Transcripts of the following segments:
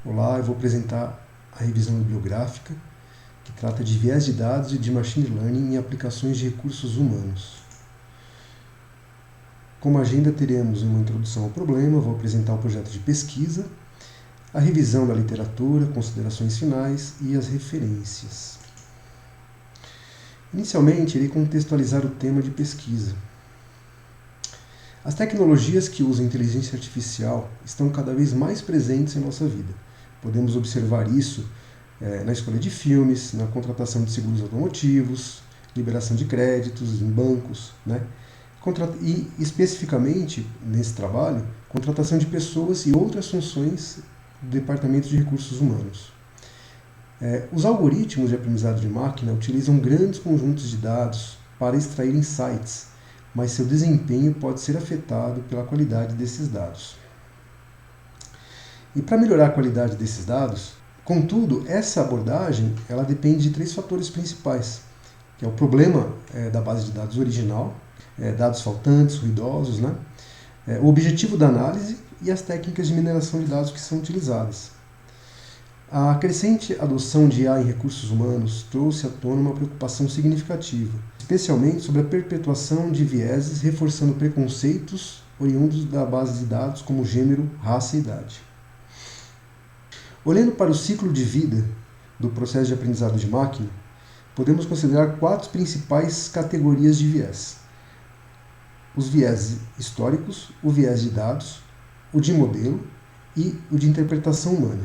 Olá, eu vou apresentar a revisão bibliográfica que trata de viés de dados e de machine learning em aplicações de recursos humanos. Como agenda, teremos uma introdução ao problema, vou apresentar o projeto de pesquisa, a revisão da literatura, considerações finais e as referências. Inicialmente, irei contextualizar o tema de pesquisa. As tecnologias que usam inteligência artificial estão cada vez mais presentes em nossa vida. Podemos observar isso na escolha de filmes, na contratação de seguros automotivos, liberação de créditos em bancos, e especificamente nesse trabalho, contratação de pessoas e outras funções do Departamento de Recursos Humanos. Os algoritmos de aprendizado de máquina utilizam grandes conjuntos de dados para extrair insights, mas seu desempenho pode ser afetado pela qualidade desses dados. E para melhorar a qualidade desses dados, contudo, essa abordagem ela depende de 3 fatores principais, que é o problema da base de dados original, dados faltantes, ruidosos, o objetivo da análise e as técnicas de mineração de dados que são utilizadas. A crescente adoção de IA em recursos humanos trouxe à tona uma preocupação significativa, especialmente sobre a perpetuação de vieses reforçando preconceitos oriundos da base de dados como gênero, raça e idade. Olhando para o ciclo de vida do processo de aprendizado de máquina, podemos considerar 4 principais categorias de viés. Os viés históricos, o viés de dados, o de modelo e o de interpretação humana.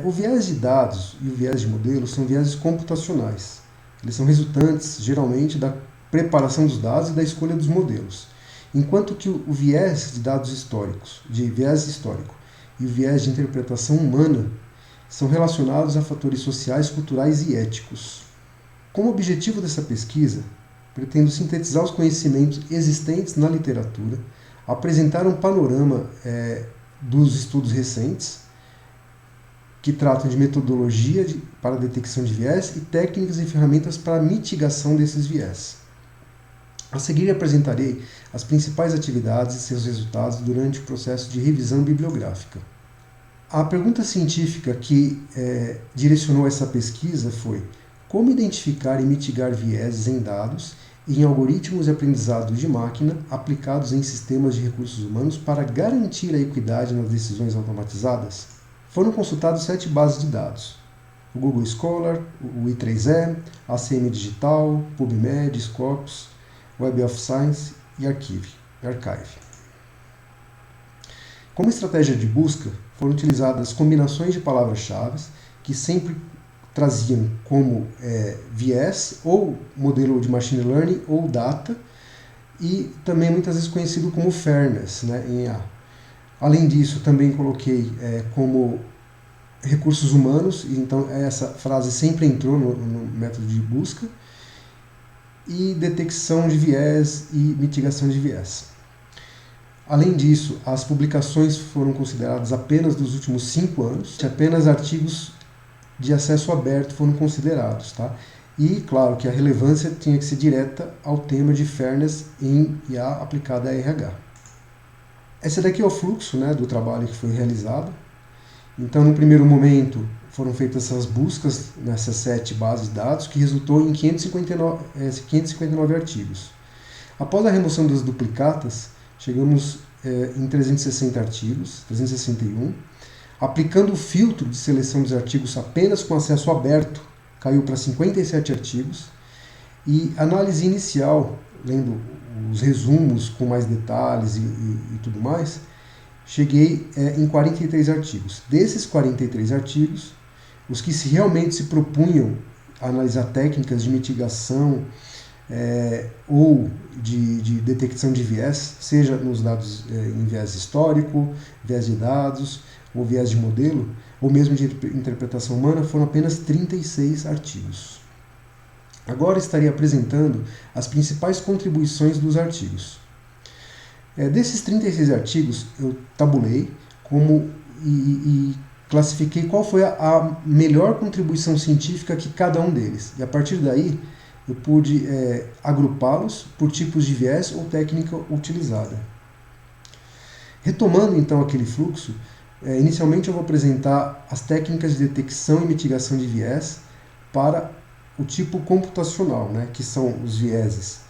O viés de dados e o viés de modelo são vieses computacionais. Eles são resultantes, geralmente, da preparação dos dados e da escolha dos modelos. Enquanto que o viés de dados históricos, de viés histórico, e o viés de interpretação humana são relacionados a fatores sociais, culturais e éticos. Como objetivo dessa pesquisa, pretendo sintetizar os conhecimentos existentes na literatura, apresentar um panorama dos estudos recentes, que tratam de metodologia para detecção de viés e técnicas e ferramentas para mitigação desses viés. A seguir apresentarei as principais atividades e seus resultados durante o processo de revisão bibliográfica. A pergunta científica que direcionou essa pesquisa foi: como identificar e mitigar vieses em dados e em algoritmos de aprendizado de máquina aplicados em sistemas de recursos humanos para garantir a equidade nas decisões automatizadas? Foram consultadas 7 bases de dados: o Google Scholar, o I3E, ACM Digital, PubMed, Scopus, Web of Science e Archive. Como estratégia de busca, foram utilizadas combinações de palavras-chave que sempre traziam como viés ou modelo de machine learning ou data, e também muitas vezes conhecido como fairness em IA. Além disso, também coloquei como recursos humanos, então essa frase sempre entrou no método de busca, e detecção de viés e mitigação de viés. Além disso, as publicações foram consideradas apenas dos últimos 5 anos, apenas artigos de acesso aberto foram considerados. E, claro, que a relevância tinha que ser direta ao tema de fairness em IA aplicada a RH. Esse daqui é o fluxo do trabalho que foi realizado. Então, no primeiro momento, foram feitas essas buscas nessas 7 bases de dados, que resultou em 559 artigos. Após a remoção das duplicatas, chegamos em 360 artigos, 361. Aplicando o filtro de seleção dos artigos apenas com acesso aberto, caiu para 57 artigos. E análise inicial, lendo os resumos com mais detalhes e tudo mais, cheguei em 43 artigos. Desses 43 artigos, os que realmente se propunham a analisar técnicas de mitigação ou de detecção de viés, seja nos dados em viés histórico, viés de dados, ou viés de modelo, ou mesmo de interpretação humana, foram apenas 36 artigos. Agora estarei apresentando as principais contribuições dos artigos. Desses 36 artigos, eu tabulei e classifiquei qual foi a melhor contribuição científica que cada um deles. E a partir daí, eu pude agrupá-los por tipos de viés ou técnica utilizada. Retomando então aquele fluxo, Inicialmente eu vou apresentar as técnicas de detecção e mitigação de viés para o tipo computacional, né, que são os vieses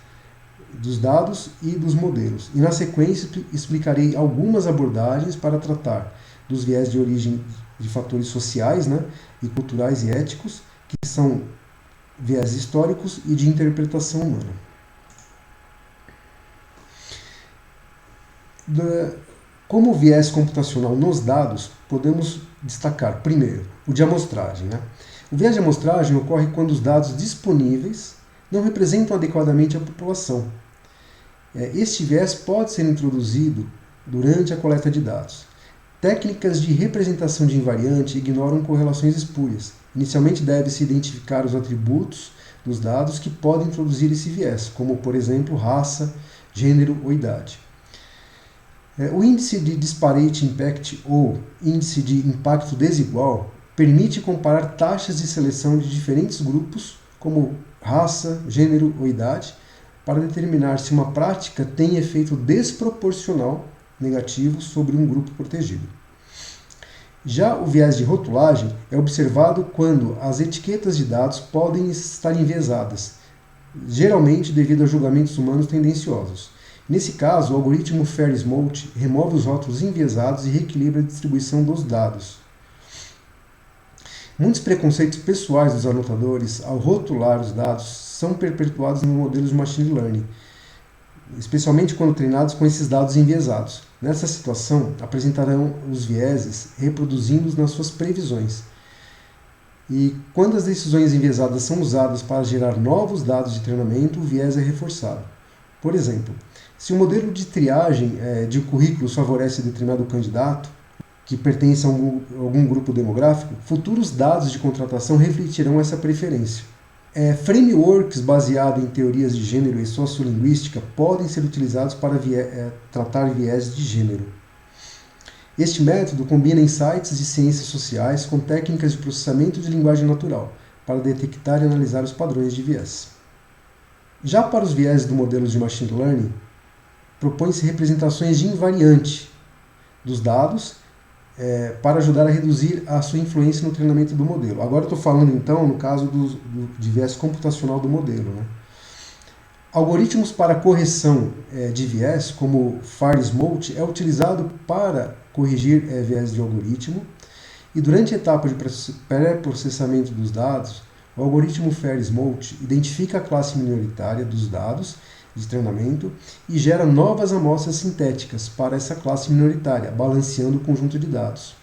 dos dados e dos modelos. E na sequência explicarei algumas abordagens para tratar dos viés de origem de fatores sociais, né, e culturais e éticos, que são viés históricos e de interpretação humana. Como viés computacional nos dados, podemos destacar, primeiro, o de amostragem. Né? O viés de amostragem ocorre quando os dados disponíveis não representam adequadamente a população. Este viés pode ser introduzido durante a coleta de dados. Técnicas de representação de invariante ignoram correlações espúrias. Inicialmente deve-se identificar os atributos dos dados que podem introduzir esse viés, como, por exemplo, raça, gênero ou idade. O índice de disparate impact, ou índice de impacto desigual, permite comparar taxas de seleção de diferentes grupos, como raça, gênero ou idade, para determinar se uma prática tem efeito desproporcional negativo sobre um grupo protegido. Já o viés de rotulagem é observado quando as etiquetas de dados podem estar enviesadas, geralmente devido a julgamentos humanos tendenciosos. Nesse caso, o algoritmo Fair-Smoot remove os rótulos enviesados e reequilibra a distribuição dos dados. Muitos preconceitos pessoais dos anotadores ao rotular os dados são perpetuados nos modelos de machine learning, especialmente quando treinados com esses dados enviesados. Nessa situação, apresentarão os vieses reproduzindo-os nas suas previsões. E quando as decisões enviesadas são usadas para gerar novos dados de treinamento, o viés é reforçado. Por exemplo, se o modelo de triagem de currículos favorece determinado candidato, que pertence a algum grupo demográfico, futuros dados de contratação refletirão essa preferência. Frameworks baseados em teorias de gênero e sociolinguística podem ser utilizados para tratar viés de gênero. Este método combina insights de ciências sociais com técnicas de processamento de linguagem natural, para detectar e analisar os padrões de viés. Já para os viés do modelo de machine learning, propõe-se representações de invariante dos dados para ajudar a reduzir a sua influência no treinamento do modelo. Agora eu estou falando, então, no caso de viés computacional do modelo. Né? Algoritmos para correção de viés, como Fair-Smoot, é utilizado para corrigir viés de algoritmo, e durante a etapa de pré-processamento dos dados, o algoritmo Fair-Smoot identifica a classe minoritária dos dados de treinamento e gera novas amostras sintéticas para essa classe minoritária, balanceando o conjunto de dados.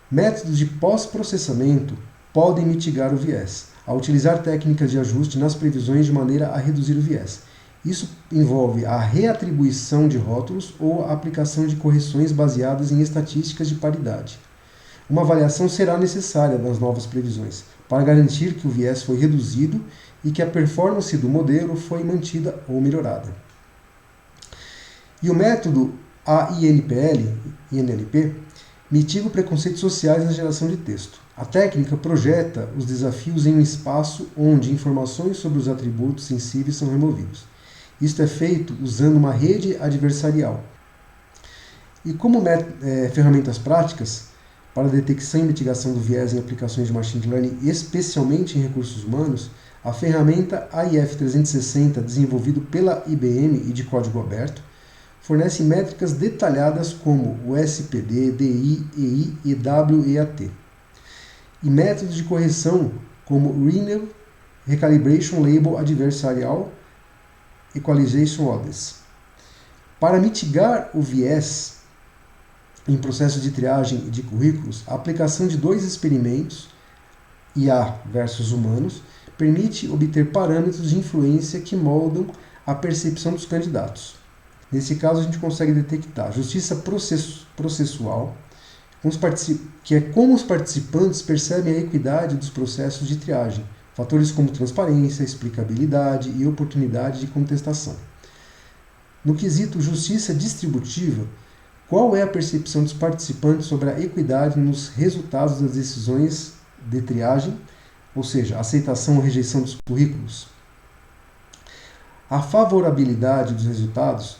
Métodos de pós-processamento podem mitigar o viés, ao utilizar técnicas de ajuste nas previsões de maneira a reduzir o viés. Isso envolve a reatribuição de rótulos ou a aplicação de correções baseadas em estatísticas de paridade. Uma avaliação será necessária das novas previsões, para garantir que o viés foi reduzido e que a performance do modelo foi mantida ou melhorada. E o método AINPL, mitiga preconceitos sociais na geração de texto. A técnica projeta os desafios em um espaço onde informações sobre os atributos sensíveis são removidos. Isto é feito usando uma rede adversarial. E como ferramentas práticas, para detecção e mitigação do viés em aplicações de machine learning, especialmente em recursos humanos, a ferramenta AIF360, desenvolvida pela IBM e de código aberto, fornece métricas detalhadas como o SPD, DI, EI e WEAT, e métodos de correção como ReNew, Recalibration Label Adversarial, Equalization Odds. Para mitigar o viés em processo de triagem de currículos, a aplicação de dois experimentos, IA versus humanos, permite obter parâmetros de influência que moldam a percepção dos candidatos. Nesse caso, a gente consegue detectar justiça processual, que é como os participantes percebem a equidade dos processos de triagem, fatores como transparência, explicabilidade e oportunidade de contestação. No quesito justiça distributiva, qual é a percepção dos participantes sobre a equidade nos resultados das decisões de triagem, ou seja, aceitação ou rejeição dos currículos? A favorabilidade dos resultados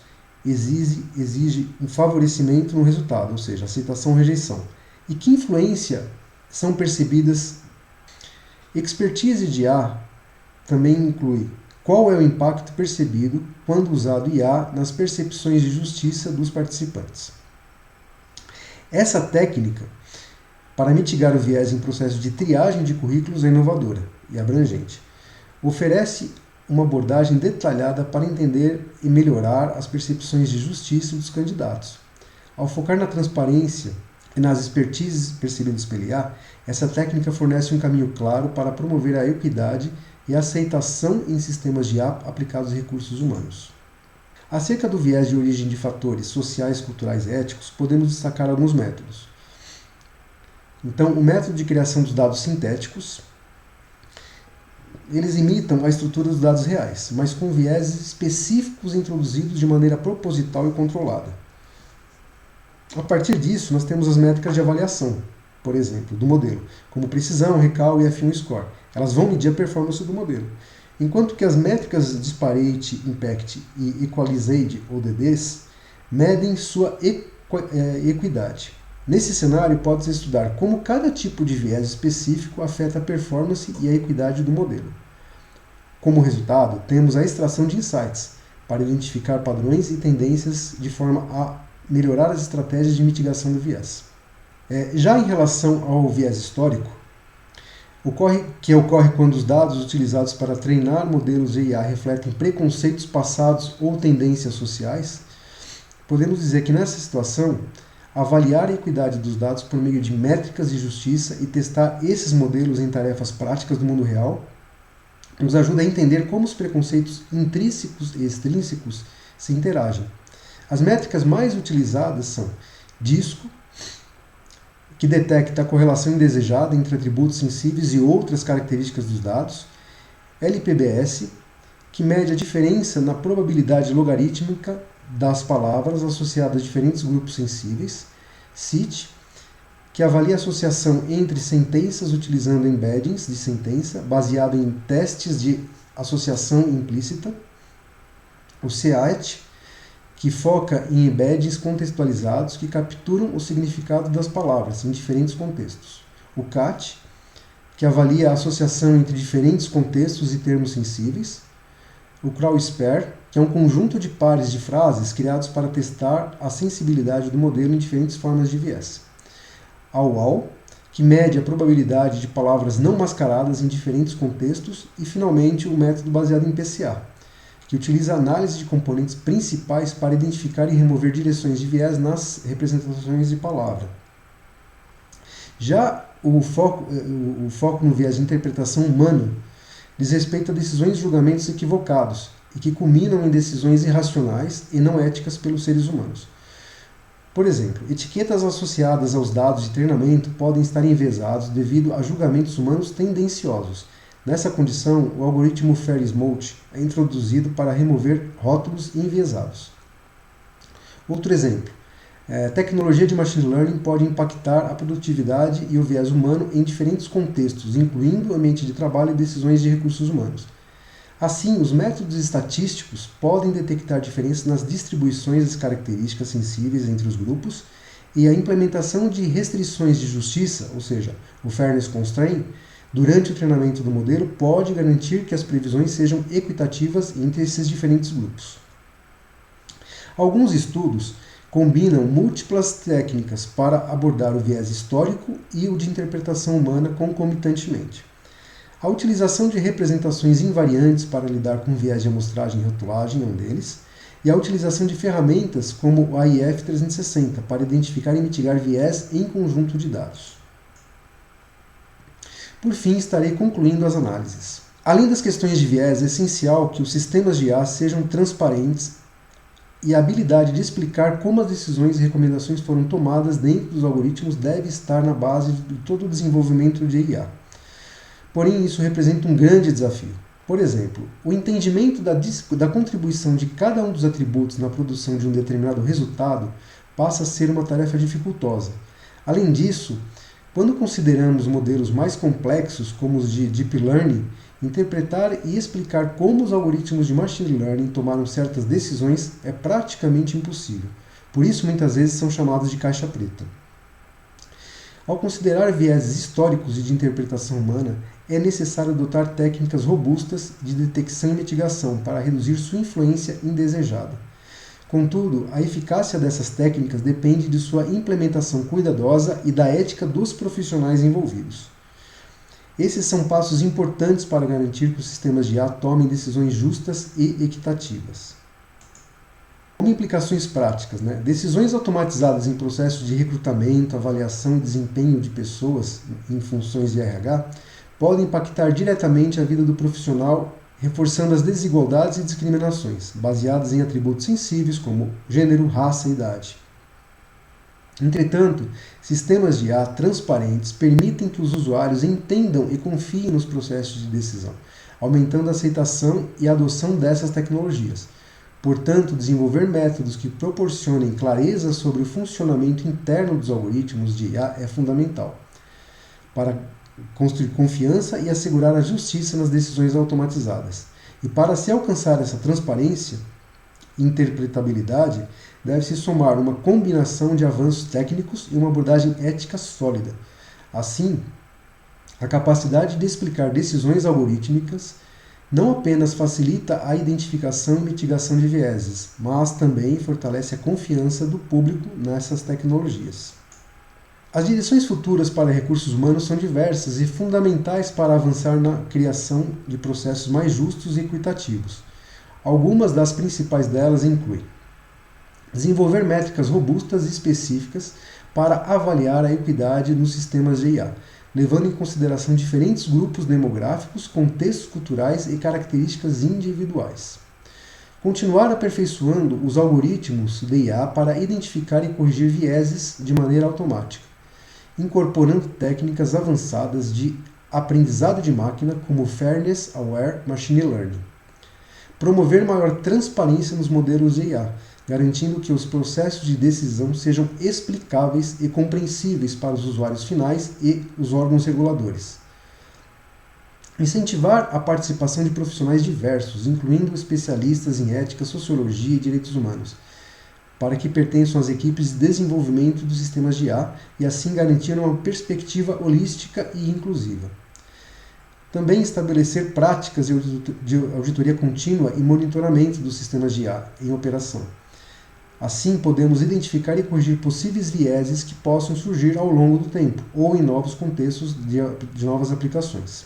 exige um favorecimento no resultado, ou seja, aceitação ou rejeição. E que influência são percebidas? Expertise de IA também inclui qual é o impacto percebido quando usado IA nas percepções de justiça dos participantes. Essa técnica, para mitigar o viés em processo de triagem de currículos, é inovadora e abrangente. Oferece uma abordagem detalhada para entender e melhorar as percepções de justiça dos candidatos. Ao focar na transparência e nas expertises percebidas pela IA, essa técnica fornece um caminho claro para promover a equidade e a aceitação em sistemas de IA aplicados a recursos humanos. Acerca do viés de origem de fatores sociais, culturais e éticos, podemos destacar alguns métodos. Então, o método de criação dos dados sintéticos. Eles imitam a estrutura dos dados reais, mas com vieses específicos introduzidos de maneira proposital e controlada. A partir disso, nós temos as métricas de avaliação, por exemplo, do modelo, como precisão, recall e F1 score. Elas vão medir a performance do modelo. Enquanto que as métricas Disparate, Impact e Equalized, ou DDs, medem sua equidade. Nesse cenário, pode-se estudar como cada tipo de viés específico afeta a performance e a equidade do modelo. Como resultado, temos a extração de insights, para identificar padrões e tendências de forma a melhorar as estratégias de mitigação do viés. Já em relação ao viés histórico, ocorre quando os dados utilizados para treinar modelos de IA refletem preconceitos passados ou tendências sociais, podemos dizer que nessa situação, avaliar a equidade dos dados por meio de métricas de justiça e testar esses modelos em tarefas práticas do mundo real nos ajuda a entender como os preconceitos intrínsecos e extrínsecos se interagem. As métricas mais utilizadas são DISCO, que detecta a correlação indesejada entre atributos sensíveis e outras características dos dados, LPBS, que mede a diferença na probabilidade logarítmica das palavras associadas a diferentes grupos sensíveis, CIT, que avalia a associação entre sentenças utilizando embeddings de sentença, baseado em testes de associação implícita, o CEAT, que foca em embeddings contextualizados que capturam o significado das palavras em diferentes contextos, o CAT, que avalia a associação entre diferentes contextos e termos sensíveis, o CrowSpare, que é um conjunto de pares de frases criados para testar a sensibilidade do modelo em diferentes formas de viés. A UAL, que mede a probabilidade de palavras não mascaradas em diferentes contextos. E, finalmente, o método baseado em PCA, que utiliza a análise de componentes principais para identificar e remover direções de viés nas representações de palavra. Já o foco no viés de interpretação humana diz respeito a decisões e julgamentos equivocados e que culminam em decisões irracionais e não éticas pelos seres humanos. Por exemplo, etiquetas associadas aos dados de treinamento podem estar enviesados devido a julgamentos humanos tendenciosos. Nessa condição, o algoritmo Fair-Smoot é introduzido para remover rótulos enviesados. Outro exemplo, tecnologia de machine learning pode impactar a produtividade e o viés humano em diferentes contextos, incluindo o ambiente de trabalho e decisões de recursos humanos. Assim, os métodos estatísticos podem detectar diferenças nas distribuições das características sensíveis entre os grupos e a implementação de restrições de justiça, ou seja, o Fairness Constraint, durante o treinamento do modelo pode garantir que as previsões sejam equitativas entre esses diferentes grupos. Alguns estudos combinam múltiplas técnicas para abordar o viés histórico e o de interpretação humana concomitantemente. A utilização de representações invariantes para lidar com viés de amostragem e rotulagem é um deles, e a utilização de ferramentas como o AIF 360 para identificar e mitigar viés em conjunto de dados. Por fim, estarei concluindo as análises. Além das questões de viés, é essencial que os sistemas de IA sejam transparentes e a habilidade de explicar como as decisões e recomendações foram tomadas dentro dos algoritmos deve estar na base de todo o desenvolvimento de IA. Porém, isso representa um grande desafio. Por exemplo, o entendimento da contribuição de cada um dos atributos na produção de um determinado resultado passa a ser uma tarefa dificultosa. Além disso, quando consideramos modelos mais complexos, como os de Deep Learning, Interpretar e explicar como os algoritmos de machine learning tomaram certas decisões é praticamente impossível. Por isso, muitas vezes são chamados de caixa preta. Ao considerar vieses históricos e de interpretação humana, é necessário adotar técnicas robustas de detecção e mitigação para reduzir sua influência indesejada. Contudo, a eficácia dessas técnicas depende de sua implementação cuidadosa e da ética dos profissionais envolvidos. Esses são passos importantes para garantir que os sistemas de IA tomem decisões justas e equitativas. Como implicações práticas, decisões automatizadas em processos de recrutamento, avaliação e desempenho de pessoas em funções de RH podem impactar diretamente a vida do profissional, reforçando as desigualdades e discriminações, baseadas em atributos sensíveis como gênero, raça e idade. Entretanto, sistemas de IA transparentes permitem que os usuários entendam e confiem nos processos de decisão, aumentando a aceitação e a adoção dessas tecnologias. Portanto, desenvolver métodos que proporcionem clareza sobre o funcionamento interno dos algoritmos de IA é fundamental para construir confiança e assegurar a justiça nas decisões automatizadas. E para se alcançar essa transparência e interpretabilidade, deve-se somar uma combinação de avanços técnicos e uma abordagem ética sólida. Assim, a capacidade de explicar decisões algorítmicas não apenas facilita a identificação e mitigação de vieses, mas também fortalece a confiança do público nessas tecnologias. As direções futuras para recursos humanos são diversas e fundamentais para avançar na criação de processos mais justos e equitativos. Algumas das principais delas incluem desenvolver métricas robustas e específicas para avaliar a equidade nos sistemas de IA, levando em consideração diferentes grupos demográficos, contextos culturais e características individuais. Continuar aperfeiçoando os algoritmos de IA para identificar e corrigir vieses de maneira automática, incorporando técnicas avançadas de aprendizado de máquina como Fairness Aware Machine Learning. Promover maior transparência nos modelos de IA, garantindo que os processos de decisão sejam explicáveis e compreensíveis para os usuários finais e os órgãos reguladores. Incentivar a participação de profissionais diversos, incluindo especialistas em ética, sociologia e direitos humanos, para que pertençam às equipes de desenvolvimento dos sistemas de IA e assim garantir uma perspectiva holística e inclusiva. Também estabelecer práticas de auditoria contínua e monitoramento dos sistemas de IA em operação. Assim, podemos identificar e corrigir possíveis vieses que possam surgir ao longo do tempo ou em novos contextos de novas aplicações.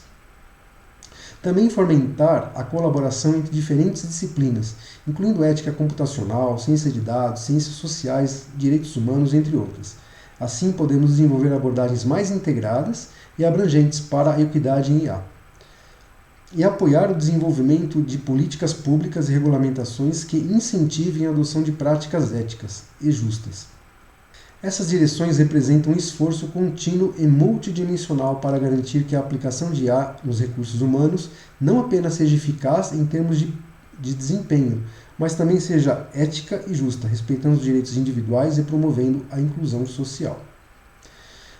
Também fomentar a colaboração entre diferentes disciplinas, incluindo ética computacional, ciência de dados, ciências sociais, direitos humanos, entre outras. Assim, podemos desenvolver abordagens mais integradas e abrangentes para a equidade em IA. E apoiar o desenvolvimento de políticas públicas e regulamentações que incentivem a adoção de práticas éticas e justas. Essas direções representam um esforço contínuo e multidimensional para garantir que a aplicação de IA nos recursos humanos não apenas seja eficaz em termos de desempenho, mas também seja ética e justa, respeitando os direitos individuais e promovendo a inclusão social.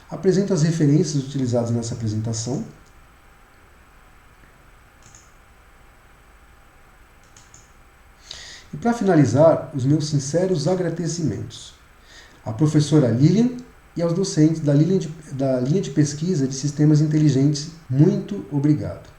Apresento as referências utilizadas nessa apresentação. E para finalizar, os meus sinceros agradecimentos à professora Lilian e aos docentes da linha de pesquisa de sistemas inteligentes. Muito obrigado.